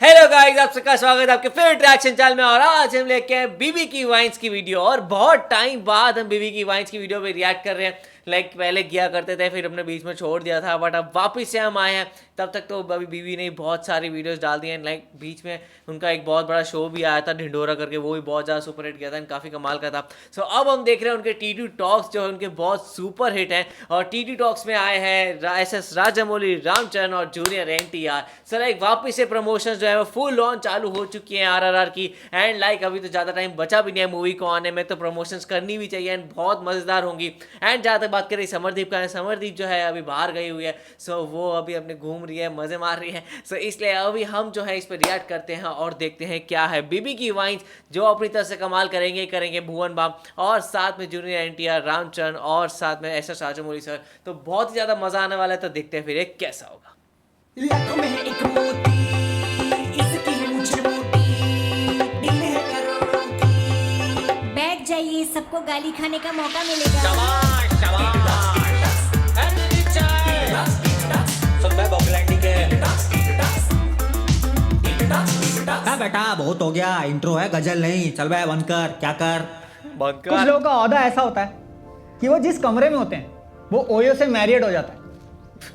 Hello guys, आप सबका स्वागत है आपके फेवरेट रिएक्शन चैनल में। और आज हम लेके आए बीबी की वाइन्स की वीडियो। और बहुत टाइम बाद हम बीबी की वाइन्स की वीडियो पे रिएक्ट कर रहे हैं। पहले किया करते थे, फिर हमने बीच में छोड़ दिया था, बट अब वापस से हम आए हैं। तब तक तो अभी बीबी ने बहुत सारी वीडियोस डाल दी हैं। बीच में उनका एक बहुत बड़ा शो भी आया था ढिंढोरा करके, वो भी बहुत ज़्यादा सुपर हिट गया था, काफ़ी कमाल का था। सो अब हम देख रहे हैं उनके टी2 टॉक्स जो है उनके बहुत सुपर हिट हैं। और टी2 टॉक्स में आए हैं एस राजामौली, रामचरण और जूनियर एनटीआर। सर लाइक वापस से प्रमोशन जो है वो फुल ऑन चालू हो चुकी हैं आरआरआर की। एंड अभी तो ज़्यादा टाइम बचा भी नहीं है मूवी को आने में, तो प्रमोशंस करनी भी चाहिए एंड बहुत मज़ेदार होंगी। एंड जहाँ तक बात करें समरदीप का, समरदीप जो है अभी बाहर गई हुई है। सो वो अभी अपने घूम रही है, मज़े मार रही है। सो इसलिए अभी हम जो है इस पर रिएक्ट करते हैं और देखते हैं क्या है बीबी की वाइन्स जो अपनी तरफ से कमाल करेंगे भुवन बाम, और साथ में जूनियर एनटीआर, रामचरण और साथ में एस राजामौली सर। तो बहुत ही ज़्यादा मज़ा आने वाला है, तो देखते हैं फिर ये कैसा होगा। लाखों में एक मोती, इसकी है मुझे मोटी, दिल है करोड़ों की। बैठ जाइए, सबको गाली खाने का मौका मिलेगा। बेटा बहुत हो गया, इंट्रो है, गजल नहीं। चल भाई बंद कर, क्या कर। कुछ लोगों का औहदा ऐसा होता है कि वो जिस कमरे में होते हैं वो ओयो से मैरियड हो जाता है,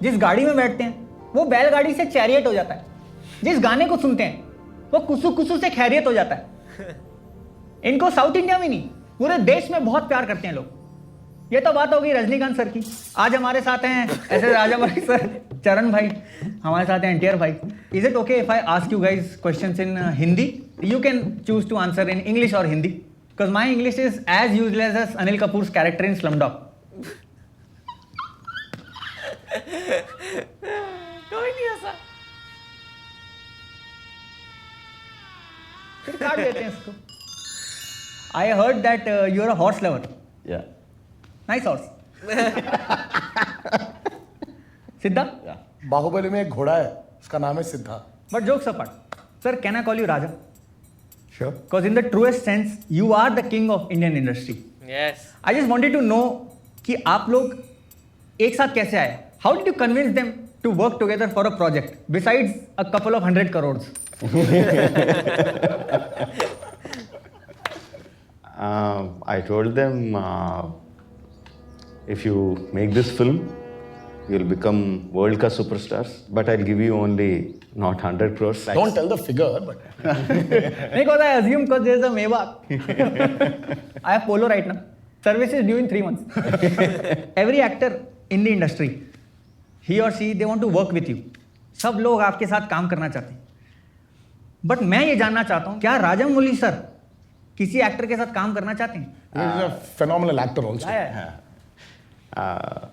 जिस गाड़ी में बैठते हैं वो बैलगाड़ी से चैरियट हो जाता है, जिस गाने को सुनते हैं वो कुसु कुसु से खैरियत हो जाता है। इनको साउथ इंडिया में नहीं, पूरे देश में बहुत प्यार करते हैं लोग। ये तो बात होगी रजनीकांत सर की। आज हमारे साथ हैं ऐसे राजामौली सर, चरण भाई, हमारे साथ हैं एनटीआर भाई। Is it okay if I ask you guys questions in Hindi? You can choose to answer in English और Hindi, because my English is as useless as Anil Kapoor's character in Slumdog. कोई नहीं ऐसा। फिर काट देते हैं इसको। I heard that you are a horse lover. Yeah. Nice horse. Siddha? Baahubali में एक घोड़ा है, उसका नाम है सिद्धा। But jokes apart, sir can I call you Raja? Sure. Because in the truest sense, you are the king of Indian industry. Yes. I just wanted to know कि आप लोग एक साथ कैसे आए? How did you convince them to work together for a project besides a couple of 100 crores? I told them, if you make this film, you'll become world class superstars. But I'll give you only not 100 crores. Don't tell the figure, but नहीं, because I assume because there's a Maybach. I have Polo right now. Service is due in 3 months. Every actor in the industry, he or she, they want to work with you. सब लोग आपके साथ काम करना चाहते हैं। But मैं ये जानना चाहता हूँ, क्या राजामौली सर किसी एक्टर के साथ काम करना चाहते हैं? he's a phenomenal actor also.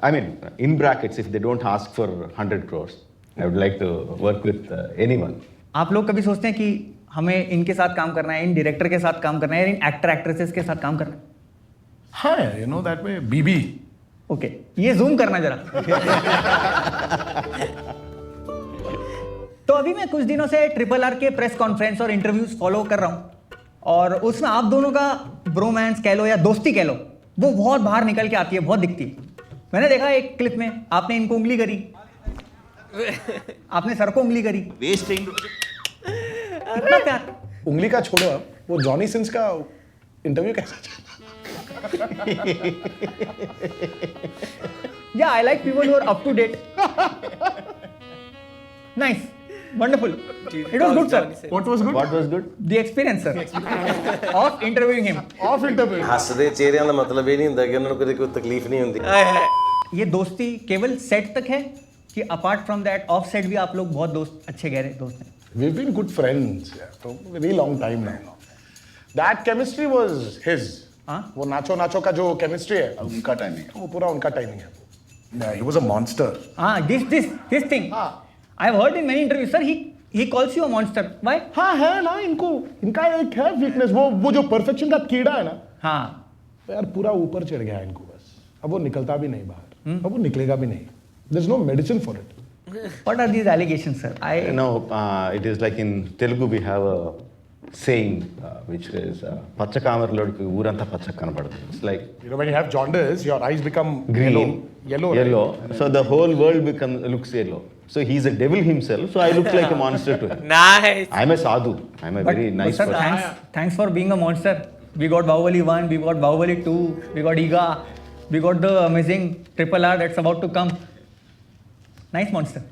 I mean, in brackets, if they don't ask for 100 crores, I would like to work with anyone. आप लोग कभी सोचते हैं कि हमें इनके साथ काम करना है, इन डायरेक्टर के साथ काम करना है, इन एक्टर एक्ट्रेसेस के साथ काम करना है? हाँ, you know that way. BB. Okay, ये जूम करना जरा। तो अभी मैं कुछ दिनों से RRR के प्रेस कॉन्फ्रेंस और इंटरव्यूज फॉलो कर रहा हूँ, और उसमें आप दोनों का ब्रोमांस कह लो या दोस्ती कह लो, वो बहुत बाहर निकल के आती है, बहुत दिखती है। मैंने देखा एक क्लिप में आपने इनको उंगली करी, आपने सर को उंगली करी। इतना प्यार। उंगली का छोड़ो आप, वो जॉनी सिंस का इंटरव्यू कैसा चला? Yeah, I like people who are up to date. Nice, wonderful. It was good, sir. What was good? What was good? The experience, sir, of interviewing him. Off interview. ਹੱਸਦੇ ਚਿਹਰਿਆਂ ਦਾ ਮਤਲਬ ਇਹ ਨਹੀਂ ਹੁੰਦਾ ਕਿ ਉਹਨਾਂ ਨੂੰ ਕਦੇ ਕੋਈ ਤਕਲੀਫ ਨਹੀਂ ਹੁੰਦੀ। ये दोस्ती केवल सेट तक है कि apart from that of set भी आप लोग बहुत दोस्त, अच्छे गहरे दोस्त हैं? We've been good friends for a very long time now. That chemistry was his. हाँ? वो नाचो नाचो का जो केमिस्ट्री है, उनका टाइमिंग, वो पूरा उनका टाइमिंग है। Yeah, he was a monster. हाँ, this thing. हाँ। I have heard in many interviews, sir, he calls you a monster. Why? हाँ है ना, इनका एक है वीकनेस, वो जो परफेक्शन का कीड़ा है ना, हाँ, यार पूरा ऊपर चढ़ गया है इनको बस। अब वो निकलता भी नहीं बाहर, अब वो निकलेगा भी नहीं। There's no medicine for it. what are these allegations, sir? No, it is like in Telugu we have a saying, which is పచ్చ కామర్లోడికి ఊరంతా పచ్చ కనబడుతుంది. It's like You know, when you have jaundice, your eyes become green, yellow. So the whole world looks yellow. So he's a devil himself. So I look like a monster to him. Nice. I'm a sadhu. I'm a very nice sir, person. thanks for being a monster. We got Bahubali 1, we got Bahubali 2, we got Iga, we got the amazing Triple R that's about to come. Nice monster.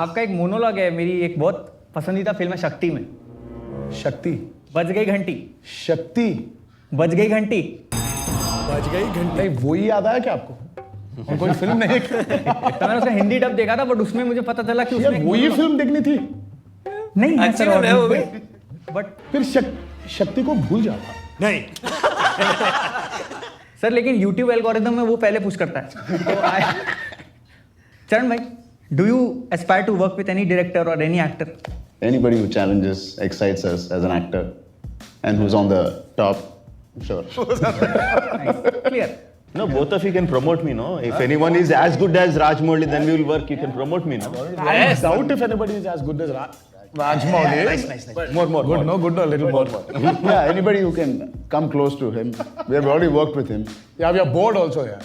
आपका एक monologue है मेरी एक बहुत पसंदीदा film है शक्ति में. शक्ति. बज गई घंटी. शक्ति. बज गई घंटी. बज गई घंटी. नहीं वही याद आया क्या आपको? और कोई फिल्म नहीं तो मैंने उसका हिंदी डब देखा था बट उसमें मुझे पता चला कि यार उसमें वही फिल्म देखनी थी. नहीं है अच्छी सर फिल्म है वो भी. बट फिर शक्ति को भूल जाता. नहीं. सर लेकिन YouTube एल्गोरिदम में वो पहले पुश करता है. तो चरण भाई, do you aspire to work with any director और any actor? Anybody who challenges, excites us as an actor, and who's on the top, sure. Clear. No, both of you can promote me, no? If anyone is as good as Rajmouli, then we will work. You can promote me, no? I doubt if anybody is as good as Rajmouli. Nice. More. Good, no, good, no, little more. Yeah, anybody who can come close to him. We have already worked with him. Yeah, we are bored also, yeah.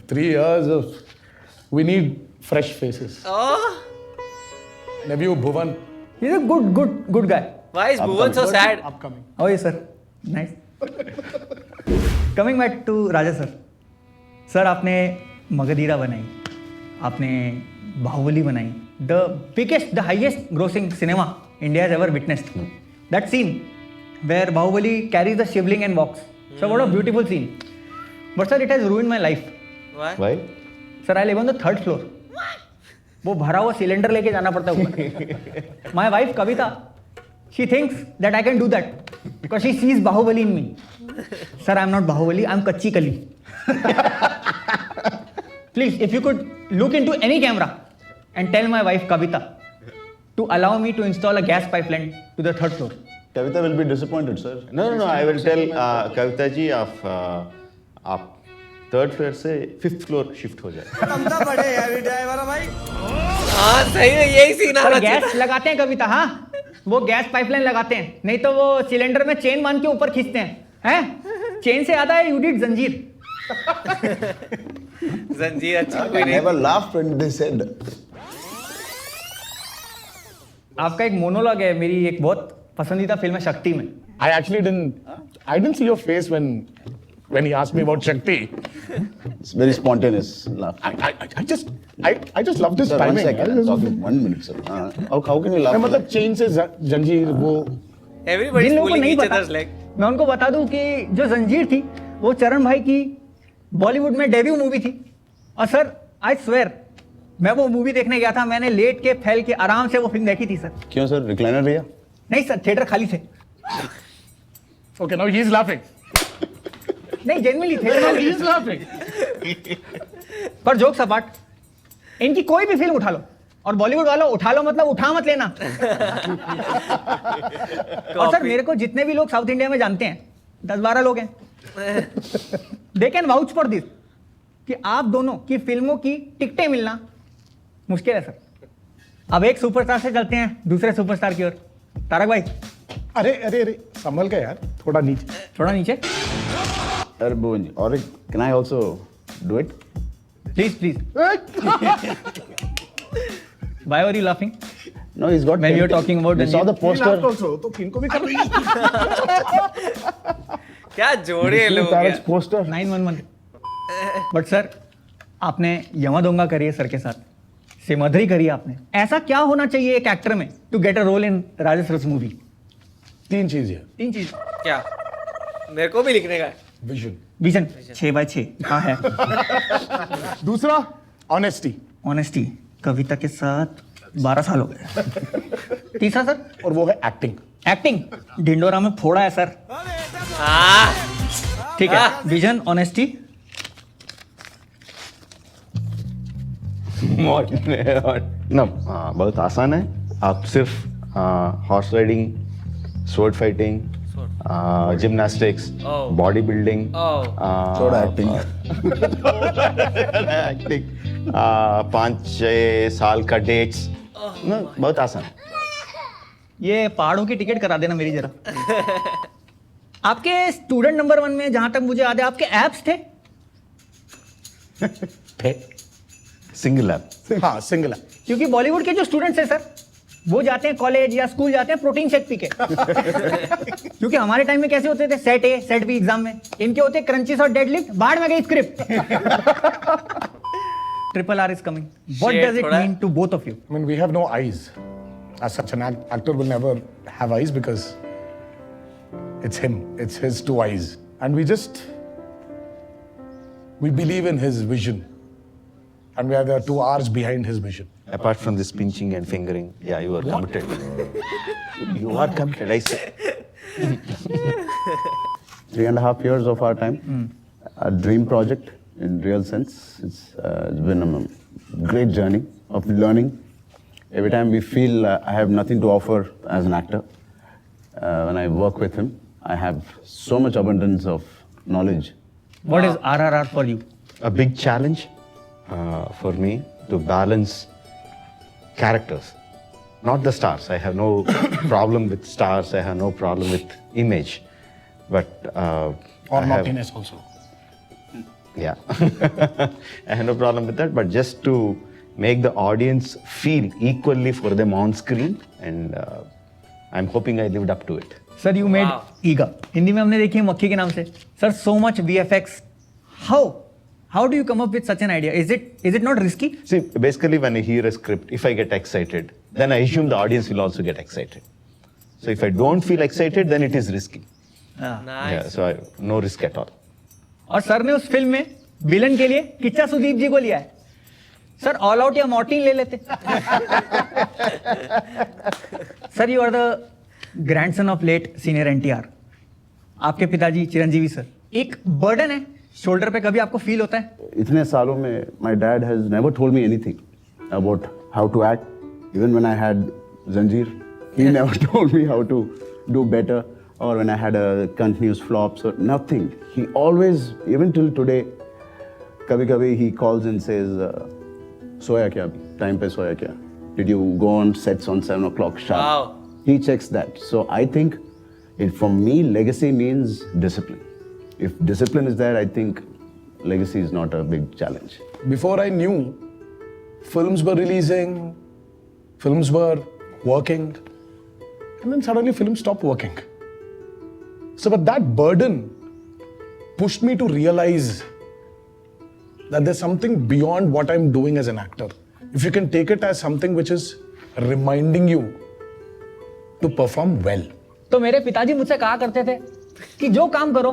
3 years of, we need fresh faces. Oh, Nebyu Bhuvan, He's a good guy. why is Bhuvan so sad? upcoming. Oh yes sir. Nice. Coming back to Raja sir. Sir आपने मगधीरा बनाई, आपने बाहुबली बनाई. The biggest, the highest grossing cinema India has ever witnessed. That scene where Bahubali carries the shivling and walks. So what a beautiful scene. But sir, it has ruined my life. Why? Why? Sir, I live on the 3rd floor. वो भरा हुआ cylinder लेके जाना पड़ता है ऊपर. My wife Kavita, she thinks that I can do that because she sees Bahubali in me. Sir, I'm not Bahubali, I'm Kachi Kali. Please, if you could look into any camera and tell my wife Kavita to allow me to install a gas pipeline to the 3rd floor. Kavita will be disappointed, sir. No. I will tell Kavita ji आप 3rd floor से 5th floor shift हो जाए. हाँ सही है, यही scene sir आना gas चाहिए. लगाते हैं कविता, हाँ वो गैस पाइपलाइन लगाते हैं, नहीं तो वो सिलेंडर में चेन बांध के ऊपर खींचते हैं. हैं चेन से आता है यू डिड जंजीर. जंजीर अच्छी I कोई नहीं. never laughed when they said. आपका एक मोनोलॉग है मेरी एक बहुत पसंदीदा फिल्म है शक्ति में. I actually didn't see your face when he asked me about Shakti. It's very spontaneous laugh. I just love this Sir, timing. 1 second. I'll talk to 1 minute, sir. How can you laugh? मतलब chain से जंजीर वो Everybody Jin is लोगों को pulling नहीं each पता, other's leg. मैं उनको बता दूं कि जो जंजीर थी वो चरण भाई की बॉलीवुड में डेब्यू मूवी थी. और सर आई स्वेयर मैं वो मूवी देखने गया था, मैंने लेट के फैल के आराम से वो फिल्म देखी थी सर. क्यों सर रिक्लाइनर लिया? नहीं सर थिएटर खाली थे. Okay, now he's laughing. नहीं जेन्युइनली थिएटर खाली He's laughing. पर जोक्स अपार्ट, इनकी कोई भी फिल्म उठा लो और बॉलीवुड वालों उठा लो मतलब उठा मत लेना. और सर मेरे को जितने भी लोग साउथ इंडिया में जानते हैं 10-12 लोग हैं, they can vouch for this कि आप दोनों की फिल्मों की टिकटें मिलना मुश्किल है सर. अब एक सुपरस्टार से चलते हैं दूसरे सुपरस्टार की ओर. तारक भाई अरे संभल के यार, थोड़ा नीचे. थोड़ा नीचे अरे भुवन जी, और can I also do it? Please. Why are you laughing? No, he's got. When you're talking about we saw the poster. तो किनको भी कर क्या जोड़े हैं लोग Tarak's यार. poster. 911. बट सर आपने यमादोंगा करी है सर के साथ, सिमधरी करी है आपने. ऐसा क्या होना चाहिए एक एक्टर में to get a role in राजा सरस मूवी? 3 चीज है. 3 चीज. क्या मेरे को भी लिखने का है. विजन 6x6 हाँ है. दूसरा ऑनेस्टी. ऑनेस्टी कविता के साथ 12 साल हो गए. तीसरा सर और वो है एक्टिंग. एक्टिंग ढिंडोरा में फोड़ा है सर. हाँ ठीक है विजन ऑनेस्टी. ना बहुत आसान है. आप सिर्फ horse riding, sword fighting, gymnastics, body building, थोड़ा एक्टिंग. acting, 5-6 साल का dates. ना बहुत आसान है. ये पहाड़ों की टिकट करा देना मेरी जरा। आपके स्टूडेंट नंबर 1 में जहां तक मुझे याद है आपके एप्स थे। थे Single app. हाँ सिंगल है। क्योंकि बॉलीवुड के जो स्टूडेंट्स हैं सर, वो जाते हैं कॉलेज या स्कूल जाते हैं प्रोटीन शेक पी के। क्योंकि हमारे टाइम में कैसे होते थे, set A set B exam में, इनके होते क्रंचीज और डेडलिफ्ट, बाहर में गई script. Triple R is coming, what Shit, does it थोड़ा- mean to both of you? I mean, we have no eyes. As such, an actor will never have eyes because it's him. It's his two eyes. And we believe in his vision. And we are the two R's behind his vision. Apart from this pinching and fingering, yeah, you are committed. You are committed, I say. 3.5 years of our time, a dream project in real sense. It's been a great journey of learning. Every time we feel I have nothing to offer as an actor, when I work with him, I have so much abundance of knowledge. What is RRR for you? A big challenge for me to balance characters, not the stars. I have no problem with stars. I have no problem with image, but Or I have, naughtiness also. yeah, I have no problem with that. But just to make the audience feel equally for them on screen, and I'm hoping I lived up to it. Sir you made Wow. ईगा, हिंदी में हमने देखी है मक्खी के नाम से। Sir so much VFX, how do you come up with such an idea? Is it not risky? See, basically, when I hear a script, if I get excited, then I assume the audience will also get excited. So if I don't feel excited, then it is risky. Nice. Yeah, so no risk at all. और sir ने उस film में villain के लिए किच्चा सुदीप जी को लिया है। Sir all out या मॉर्टिन ले लेते। Sir you are the grandson of late senior NTR। आपके पिताजी चिरंजीवी सर, एक बर्डन है शोल्डर पे, कभी आपको फील होता है? इतने सालों में my dad has never told me anything about how to act. Even when I had Zanjeer, he never told me how to do better, or when I had a continuous flops or nothing. He always, even till today, kabhi he calls and says, "Soya kya abhi? Time pe soya kya? Did you go on sets on 7 o'clock sharp?" Wow. He checks that. So I think, for me, legacy means discipline. If discipline is there, I think legacy is not a big challenge. Before I knew, films were releasing, films were working, and then suddenly films stopped working. So, but that burden pushed me to realize that there's something beyond what I'm doing as an actor. If you can take it as something which is reminding you to perform well. तो मेरे पिताजी मुझसे कहा करते थे कि जो काम करो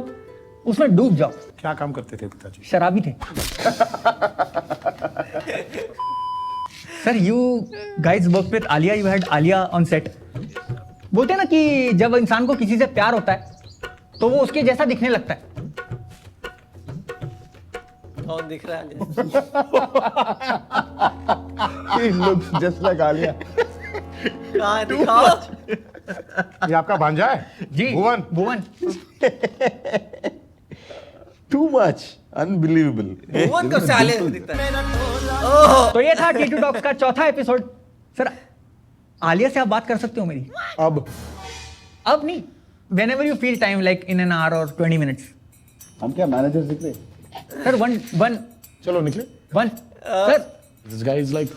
उसमें डूब जाओ। क्या काम करते थे पिताजी? शराबी थे। Sir you guys work with Alia, you had Alia on set. बोलते हैं ना कि जब इंसान को किसी से प्यार होता है तो वो उसके जैसा दिखने लगता है। कौन दिख रहा है? He looks just like Alia. कहाँ दिखाओ? ये आपका भांजा है? जी भुवन। Too much. Unbelievable. भुवन कब से आले दिखता है? तो ये था T2 Talks का चौथा एपिसोड। सर आलिया से आप बात कर सकते हो मेरी? अब नहीं, whenever you feel time, like in an hour or 20 minutes. हम क्या मैनेजर्स दिख रहे? सर one चलो निकले। Sir This guy is like,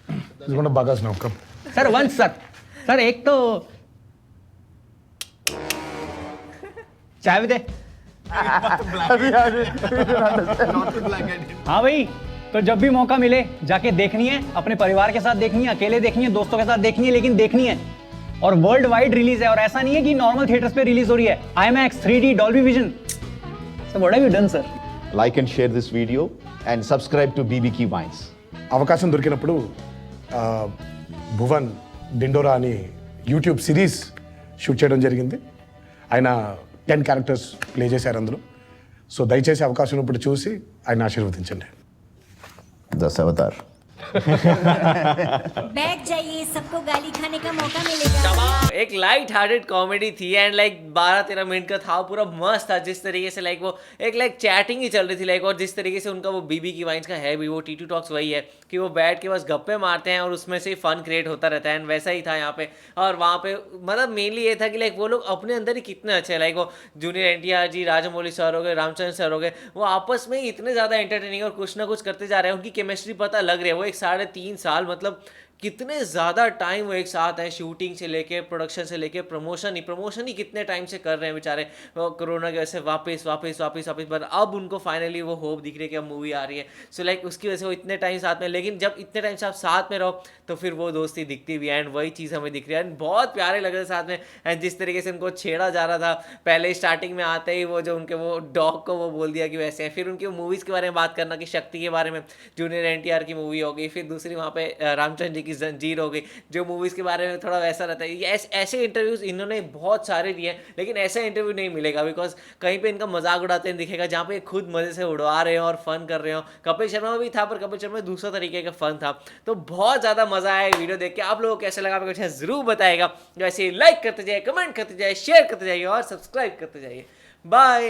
he's going to bug us now. Come. Sir once sir एक तो चाय भी दे। हाँ भाई, तो जब भी मौका मिले जाके देखनी है, अपने परिवार के साथ देखनी है, अकेले देखनी है, दोस्तों के साथ देखनी है, लेकिन देखनी है। और वर्ल्ड वाइड रिलीज है, और ऐसा नहीं है कि नॉर्मल थिएटर्स पे रिलीज हो रही है। IMAX, 3D, Dolby Vision। So what have you done, sir? Like and share this video and subscribe to BBK Wines. అవకాశం దొరికినప్పుడు భువన్ డిండోరా అని యూట్యూబ్ సిరీస్ షూట్ చేయడం జరిగింది. ఆయన 10 క్యారెక్టర్స్ ప్లే చేశారు అందులో. సో దయచేసి అవకాశం ఉన్నప్పుడు చూసి ఆయన ఆశీర్వదించండి. That's Avatar. बैठ जाइए, सबको गाली खाने का मौका मिलेगा। एक लाइट हार्टेड कॉमेडी थी एंड लाइक 12-13 मिनट का था, पूरा मस्त था। जिस तरीके से लाइक वो एक लाइक चैटिंग ही चल रही थी लाइक, और जिस तरीके से उनका वो बीबी की वाइन्स का है भी, वो टी2 टॉक्स वही है कि वो बैठ के बस गप्पे मारते हैं और उसमें से फन क्रिएट होता रहता है। एंड वैसा ही था यहाँ पे। और वहाँ पे मतलब मेनली ये था कि लाइक वो लोग अपने अंदर ही कितने अच्छे हैं। लाइक वो जूनियर एनटीआर जी, राजमौली सर हो गए, रामचंद्र सर हो गए, वो आपस में ही इतने ज़्यादा एंटरटेनिंग और कुछ ना कुछ करते जा रहे हैं। उनकी केमिस्ट्री पता लग रही है। वो एक 3.5 साल मतलब कितने ज़्यादा टाइम वो एक साथ हैं, शूटिंग से लेके प्रोडक्शन से लेके प्रमोशन ही कितने टाइम से कर रहे हैं बेचारे। वो कोरोना की वजह से वापस पर अब उनको फाइनली वो होप दिख रही है कि अब मूवी आ रही है। सो लाइक उसकी वजह से वो इतने टाइम साथ में, लेकिन जब इतने टाइम से आप साथ में रहो तो फिर वो दोस्ती दिखती भी है। एंड वही चीज़ हमें दिख रही है एंड बहुत प्यारे लग रहे थे साथ में। एंड जिस तरीके से उनको छेड़ा जा रहा था पहले स्टार्टिंग में आते ही, वो जो उनके वो डॉग को वो बोल दिया कि वैसे हैं। फिर उनकी मूवीज़ के बारे में बात करना कि शक्ति के बारे में, जूनियर एनटीआर की मूवी हो गई, फिर दूसरी वहाँ पे रामचंद्र जी की जंजीर हो गई, जो मूवीज़ के बारे में थोड़ा वैसा रहता है। ये ऐसे इंटरव्यूज़ इन्होंने बहुत सारे दिए हैं, लेकिन ऐसा इंटरव्यू नहीं मिलेगा बिकॉज कहीं पे इनका मजाक उड़ाते हैं दिखेगा, जहाँ पे खुद मज़े से उड़वा रहे हो और फन कर रहे हो। कपिल शर्मा में भी था, पर कपिल शर्मा में दूसरा तरीके का फन था। तो बहुत ज़्यादा मज़ा आया वीडियो देख के। आप लोगों को कैसा लगा कुछ ज़रूर बताएगा। वैसे लाइक करते जाइए, कमेंट करते जाइए, शेयर करते जाइए और सब्सक्राइब करते जाइए। बाय।